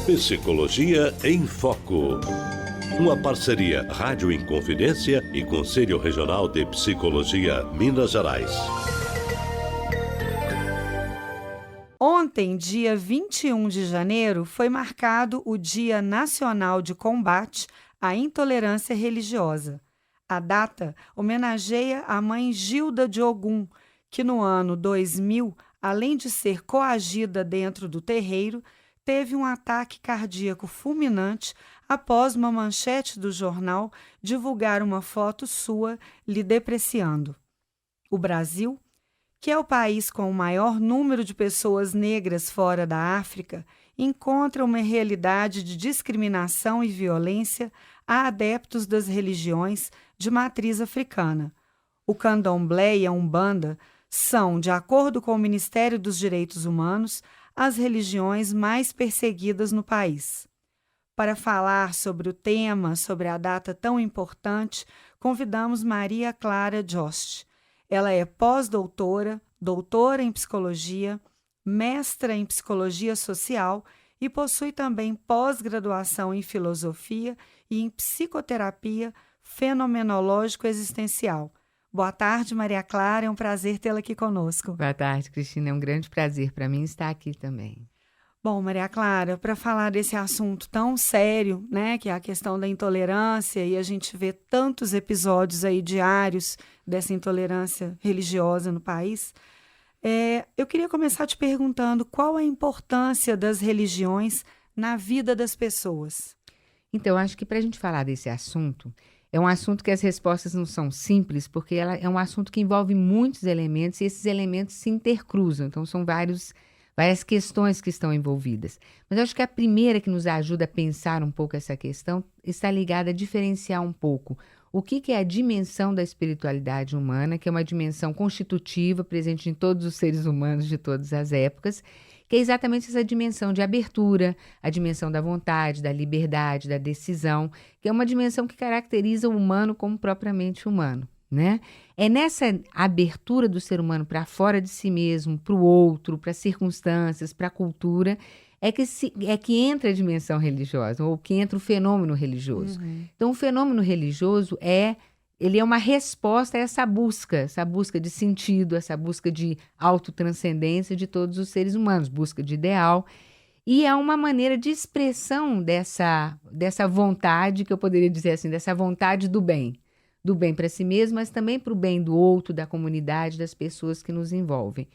Psicologia em Foco. Uma parceria Rádio Inconfidência e Conselho Regional de Psicologia, Minas Gerais. Ontem, dia 21 de janeiro, foi marcado o Dia Nacional de Combate à Intolerância Religiosa. A data homenageia a mãe Gilda de Ogum, que no ano 2000, além de ser coagida dentro do terreiro, teve um ataque cardíaco fulminante após uma manchete do jornal divulgar uma foto sua lhe depreciando. O Brasil, que é o país com o maior número de pessoas negras fora da África, encontra uma realidade de discriminação e violência a adeptos das religiões de matriz africana. O candomblé e a umbanda são, de acordo com o Ministério dos Direitos Humanos, as religiões mais perseguidas no país. Para falar sobre o tema, sobre a data tão importante, convidamos Maria Clara Jost. Ela é pós-doutora, doutora em psicologia, mestra em psicologia social e possui também pós-graduação em filosofia e em psicoterapia fenomenológico-existencial. Boa tarde, Maria Clara, é um prazer tê-la aqui conosco. Boa tarde, Cristina, é um grande prazer para mim estar aqui também. Bom, Maria Clara, para falar desse assunto tão sério, né, que é a questão da intolerância, e a gente vê tantos episódios aí diários dessa intolerância religiosa no país, eu queria começar te perguntando qual a importância das religiões na vida das pessoas. Então, acho que para a gente falar desse assunto, é um assunto que as respostas não são simples, porque ela é um assunto que envolve muitos elementos e esses elementos se intercruzam, então são várias questões que estão envolvidas. Mas eu acho que a primeira que nos ajuda a pensar um pouco essa questão está ligada a diferenciar um pouco o que é a dimensão da espiritualidade humana, que é uma dimensão constitutiva, presente em todos os seres humanos de todas as épocas, que é exatamente essa dimensão de abertura, a dimensão da vontade, da liberdade, da decisão, que é uma dimensão que caracteriza o humano como propriamente humano, né? É nessa abertura do ser humano para fora de si mesmo, para o outro, para as circunstâncias, para a cultura, é que entra a dimensão religiosa, ou que entra o fenômeno religioso. Então, o fenômeno religioso ele é uma resposta a essa busca de sentido, essa busca de autotranscendência de todos os seres humanos, busca de ideal, e é uma maneira de expressão dessa vontade, que eu poderia dizer assim, dessa vontade do bem para si mesmo, mas também para o bem do outro, da comunidade, das pessoas que nos envolvem.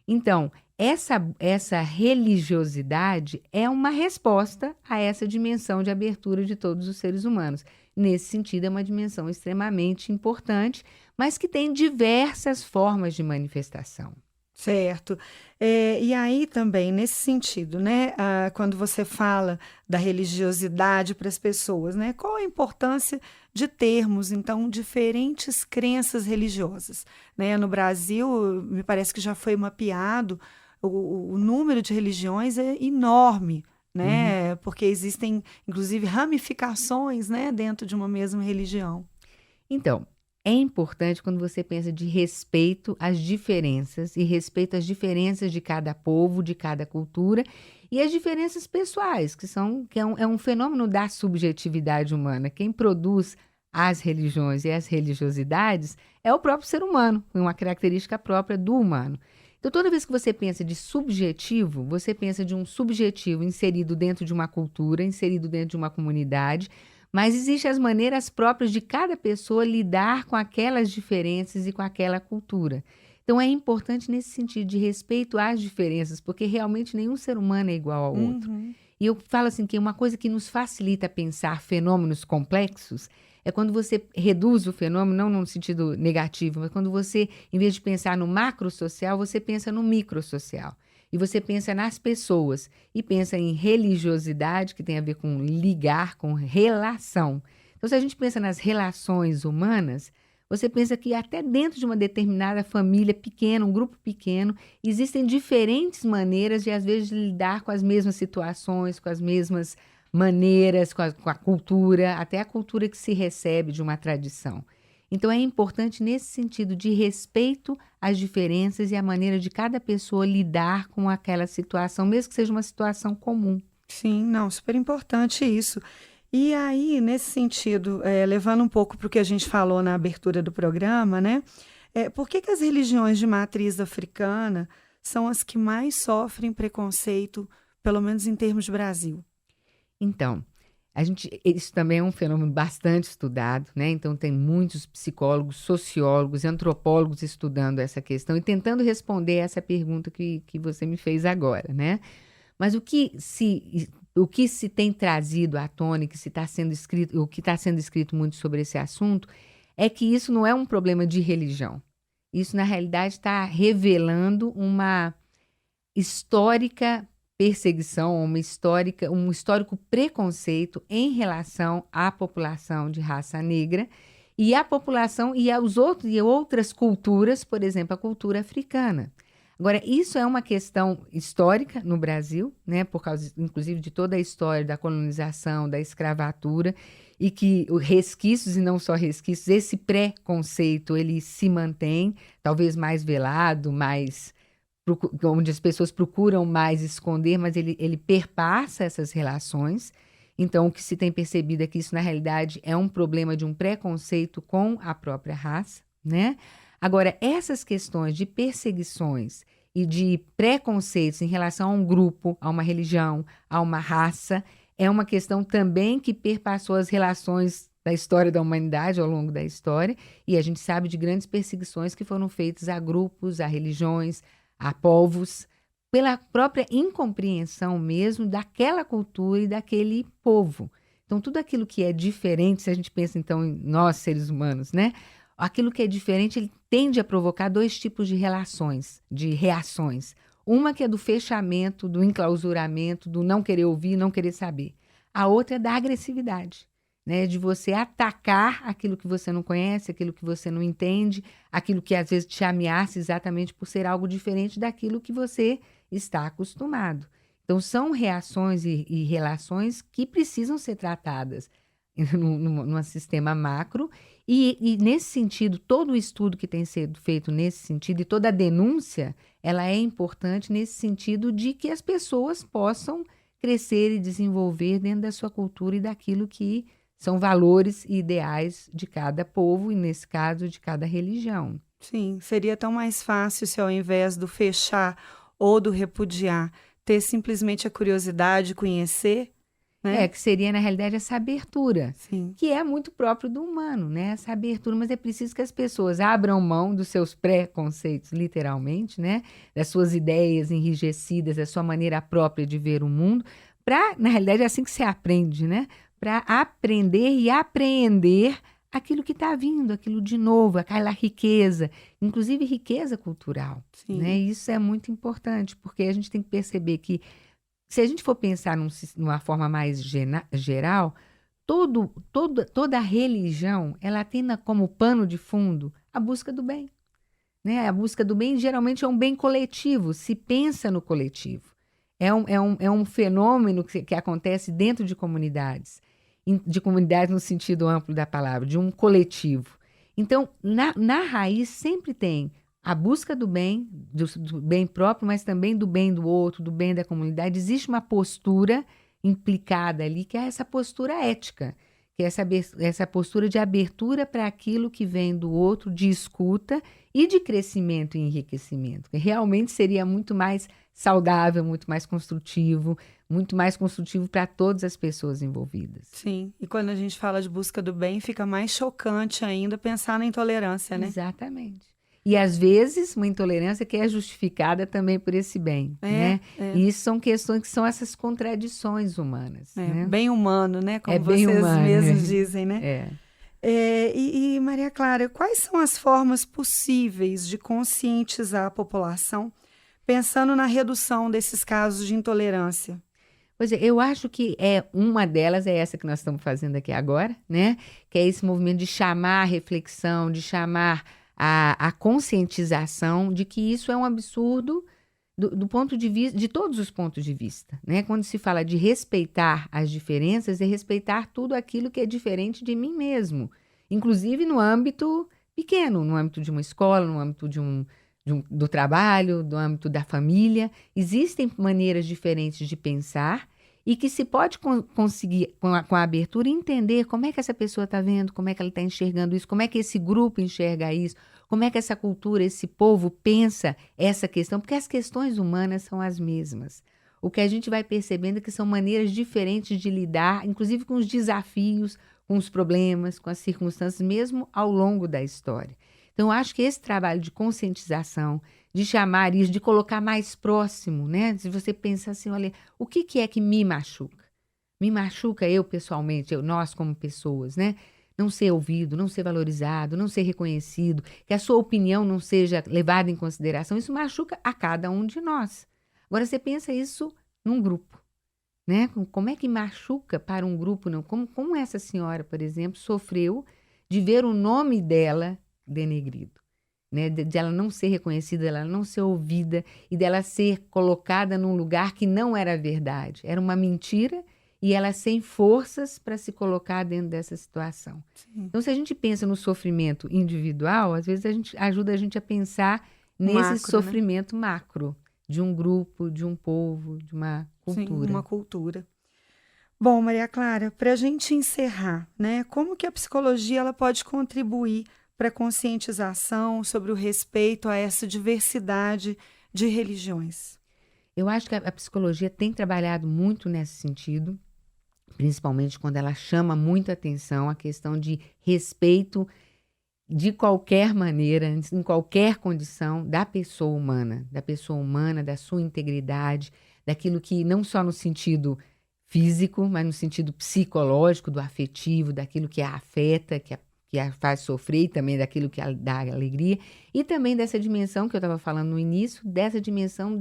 Então, essa religiosidade é uma resposta a essa dimensão de abertura de todos os seres humanos. Nesse sentido, é uma dimensão extremamente importante, mas que tem diversas formas de manifestação. Certo. E aí também, nesse sentido, né, quando você fala da religiosidade para as pessoas, né, qual a importância de termos, então, diferentes crenças religiosas? Né? No Brasil, me parece que já foi mapeado, o número de religiões é enorme, né? Porque existem, inclusive, ramificações, né, dentro de uma mesma religião. Então, é importante quando você pensa de respeito às diferenças e respeito às diferenças de cada povo, de cada cultura e as diferenças pessoais, que é um fenômeno da subjetividade humana. Quem produz as religiões e as religiosidades é o próprio ser humano, uma característica própria do humano. Então, toda vez que você pensa de subjetivo, você pensa de um subjetivo inserido dentro de uma cultura, inserido dentro de uma comunidade, mas existem as maneiras próprias de cada pessoa lidar com aquelas diferenças e com aquela cultura. Então, é importante nesse sentido de respeito às diferenças, porque realmente nenhum ser humano é igual ao outro. E eu falo assim que uma coisa que nos facilita pensar fenômenos complexos é quando você reduz o fenômeno, não no sentido negativo, mas quando você, em vez de pensar no macrosocial, você pensa no microsocial. E você pensa nas pessoas e pensa em religiosidade, que tem a ver com ligar, com relação. Então, se a gente pensa nas relações humanas, você pensa que até dentro de uma determinada família pequena, um grupo pequeno, existem diferentes maneiras de, às vezes, lidar com as mesmas situações, com as mesmas maneiras, com a cultura, até a cultura que se recebe de uma tradição. Então, é importante nesse sentido de respeito às diferenças e a maneira de cada pessoa lidar com aquela situação, mesmo que seja uma situação comum. Sim, não, super importante isso. E aí, nesse sentido, levando um pouco para o que a gente falou na abertura do programa, né? Por que as religiões de matriz africana são as que mais sofrem preconceito, pelo menos em termos de Brasil? Então, isso também é um fenômeno bastante estudado, né? Então, tem muitos psicólogos, sociólogos, antropólogos estudando essa questão e tentando responder essa pergunta que você me fez agora, né? Mas o que se tem trazido à tona, e que se está sendo escrito, o que está sendo escrito muito sobre esse assunto, é que isso não é um problema de religião. Isso, na realidade, está revelando uma histórica perseguição, um histórico preconceito em relação à população de raça negra e à população e outras culturas, por exemplo, a cultura africana. Agora, isso é uma questão histórica no Brasil, né, por causa, inclusive, de toda a história da colonização, da escravatura, e que os resquícios, e não só resquícios, esse preconceito, ele se mantém, talvez mais velado, onde as pessoas procuram mais esconder, mas ele perpassa essas relações. Então, o que se tem percebido é que isso, na realidade, é um problema de um preconceito com a própria raça, né? Agora, essas questões de perseguições e de preconceitos em relação a um grupo, a uma religião, a uma raça, é uma questão também que perpassou as relações da história da humanidade ao longo da história, e a gente sabe de grandes perseguições que foram feitas a grupos, a religiões, a povos, pela própria incompreensão mesmo daquela cultura e daquele povo. Então, tudo aquilo que é diferente, se a gente pensa então em nós, seres humanos, né? Aquilo que é diferente, ele tende a provocar dois tipos de reações. Uma que é do fechamento, do enclausuramento, do não querer ouvir, não querer saber. A outra é da agressividade, né? De você atacar aquilo que você não conhece, aquilo que você não entende, aquilo que às vezes te ameaça exatamente por ser algo diferente daquilo que você está acostumado. Então, são reações e relações que precisam ser tratadas num sistema macro, e nesse sentido, todo o estudo que tem sido feito nesse sentido e toda a denúncia, ela é importante nesse sentido de que as pessoas possam crescer e desenvolver dentro da sua cultura e daquilo que são valores e ideais de cada povo e, nesse caso, de cada religião. Sim, seria tão mais fácil se ao invés do fechar ou do repudiar, ter simplesmente a curiosidade de conhecer, né? Que seria, na realidade, essa abertura, Sim. que é muito próprio do humano, né? Essa abertura, mas é preciso que as pessoas abram mão dos seus preconceitos, literalmente, né? Das suas ideias enrijecidas, da sua maneira própria de ver o mundo, para, na realidade, é assim que se aprende, né? Para aprender e apreender aquilo que está vindo, aquilo de novo, aquela riqueza, inclusive riqueza cultural, né? Isso é muito importante, porque a gente tem que perceber que, se a gente for pensar numa forma mais geral, toda a religião, ela tem como pano de fundo a busca do bem, né? A busca do bem geralmente é um bem coletivo, se pensa no coletivo. É um fenômeno que acontece dentro de comunidades no sentido amplo da palavra, de um coletivo. Então, na raiz sempre tem a busca do bem próprio, mas também do bem do outro, do bem da comunidade. Existe uma postura implicada ali, que é essa postura ética, que é essa postura de abertura para aquilo que vem do outro, de escuta e de crescimento e enriquecimento, que realmente seria muito mais saudável, muito mais construtivo para todas as pessoas envolvidas. Sim, e quando a gente fala de busca do bem, fica mais chocante ainda pensar na intolerância, né? Exatamente. E, às vezes, uma intolerância que é justificada também por esse bem, né? E isso são questões que são essas contradições humanas. Né? Bem humano, né? Como vocês mesmos dizem, né? E, Maria Clara, quais são as formas possíveis de conscientizar a população, pensando na redução desses casos de intolerância? Pois é, eu acho que uma delas é essa que nós estamos fazendo aqui agora, né? Que é esse movimento de chamar a reflexão, de chamar a conscientização de que isso é um absurdo do ponto de vista, de todos os pontos de vista, né? Quando se fala de respeitar as diferenças, é respeitar tudo aquilo que é diferente de mim mesmo, inclusive no âmbito pequeno, no âmbito de uma escola, no âmbito do trabalho, no âmbito da família. Existem maneiras diferentes de pensar e que se pode conseguir, com a abertura, entender como é que essa pessoa está vendo, como é que ela está enxergando isso, como é que esse grupo enxerga isso, como é que essa cultura, esse povo pensa essa questão, porque as questões humanas são as mesmas. O que a gente vai percebendo é que são maneiras diferentes de lidar, inclusive com os desafios, com os problemas, com as circunstâncias, mesmo ao longo da história. Então, eu acho que esse trabalho de conscientização, de chamar isso, de colocar mais próximo, né? Se você pensar assim, olha, o que é que me machuca? Me machuca eu pessoalmente, nós como pessoas, né? Não ser ouvido, não ser valorizado, não ser reconhecido, que a sua opinião não seja levada em consideração, isso machuca a cada um de nós. Agora, você pensa isso num grupo, né? Como é que machuca para um grupo? Não? Como essa senhora, por exemplo, sofreu de ver o nome dela denegrido, né? De ela não ser reconhecida, dela não ser ouvida e dela ser colocada num lugar que não era verdade. Era uma mentira e ela sem forças para se colocar dentro dessa situação. Sim. Então, se a gente pensa no sofrimento individual, às vezes ajuda a gente a pensar nesse Macro, sofrimento macro de um grupo, de um povo, de uma cultura. Sim, uma cultura. Bom, Maria Clara, para a gente encerrar, né, como que a psicologia ela pode contribuir para a conscientização sobre o respeito a essa diversidade de religiões? Eu acho que a psicologia tem trabalhado muito nesse sentido, principalmente quando ela chama muito atenção a questão de respeito de qualquer maneira, em qualquer condição, da pessoa humana, da sua integridade, daquilo que não só no sentido físico, mas no sentido psicológico, do afetivo, daquilo que a afeta, que a faz sofrer, e também daquilo que a dá alegria, e também dessa dimensão que eu estava falando no início, dessa dimensão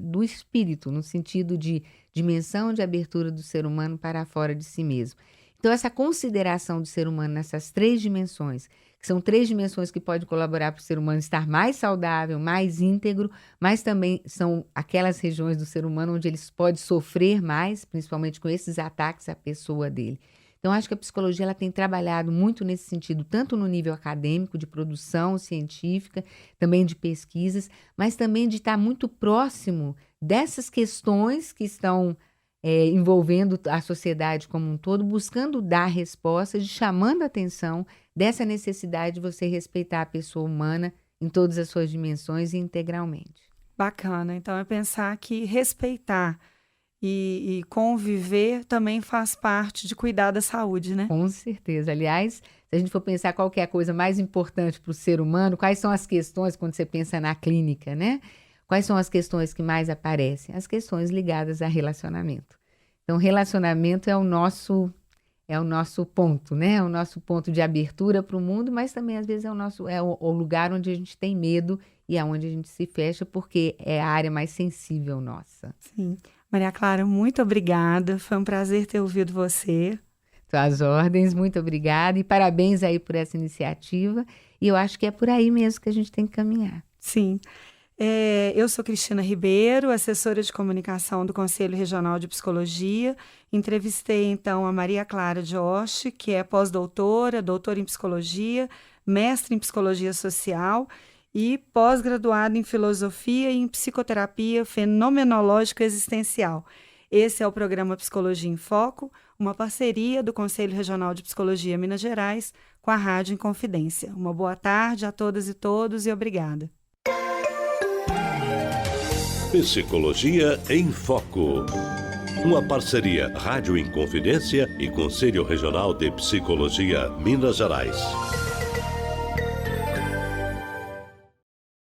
do espírito, no sentido de dimensão de abertura do ser humano para fora de si mesmo. Então, essa consideração do ser humano nessas 3 dimensões, que são 3 dimensões que podem colaborar para o ser humano estar mais saudável, mais íntegro, mas também são aquelas regiões do ser humano onde ele pode sofrer mais, principalmente com esses ataques à pessoa dele. Então, acho que a psicologia ela tem trabalhado muito nesse sentido, tanto no nível acadêmico, de produção científica, também de pesquisas, mas também de estar muito próximo dessas questões que estão envolvendo a sociedade como um todo, buscando dar respostas, chamando a atenção dessa necessidade de você respeitar a pessoa humana em todas as suas dimensões e integralmente. Bacana. Então, é pensar que respeitar e conviver também faz parte de cuidar da saúde, né? Com certeza. Aliás, se a gente for pensar qual que é a coisa mais importante para o ser humano, quais são as questões quando você pensa na clínica, né? Quais são as questões que mais aparecem? As questões ligadas a relacionamento. Então, relacionamento é o nosso ponto, né? É o nosso ponto de abertura para o mundo, mas também, às vezes, é o lugar onde a gente tem medo e aonde a gente se fecha, porque é a área mais sensível nossa. Sim. Maria Clara, muito obrigada. Foi um prazer ter ouvido você. Suas ordens, muito obrigada. E parabéns aí por essa iniciativa. E eu acho que é por aí mesmo que a gente tem que caminhar. Sim. Eu sou Cristina Ribeiro, assessora de comunicação do Conselho Regional de Psicologia. Entrevistei, então, a Maria Clara Josh, que é pós-doutora, doutora em psicologia, mestre em psicologia social e pós-graduada em filosofia e em psicoterapia fenomenológico-existencial. Esse é o programa Psicologia em Foco, uma parceria do Conselho Regional de Psicologia Minas Gerais com a Rádio Inconfidência. Uma boa tarde a todas e todos e obrigada. Psicologia em Foco. Uma parceria Rádio Inconfidência e Conselho Regional de Psicologia Minas Gerais.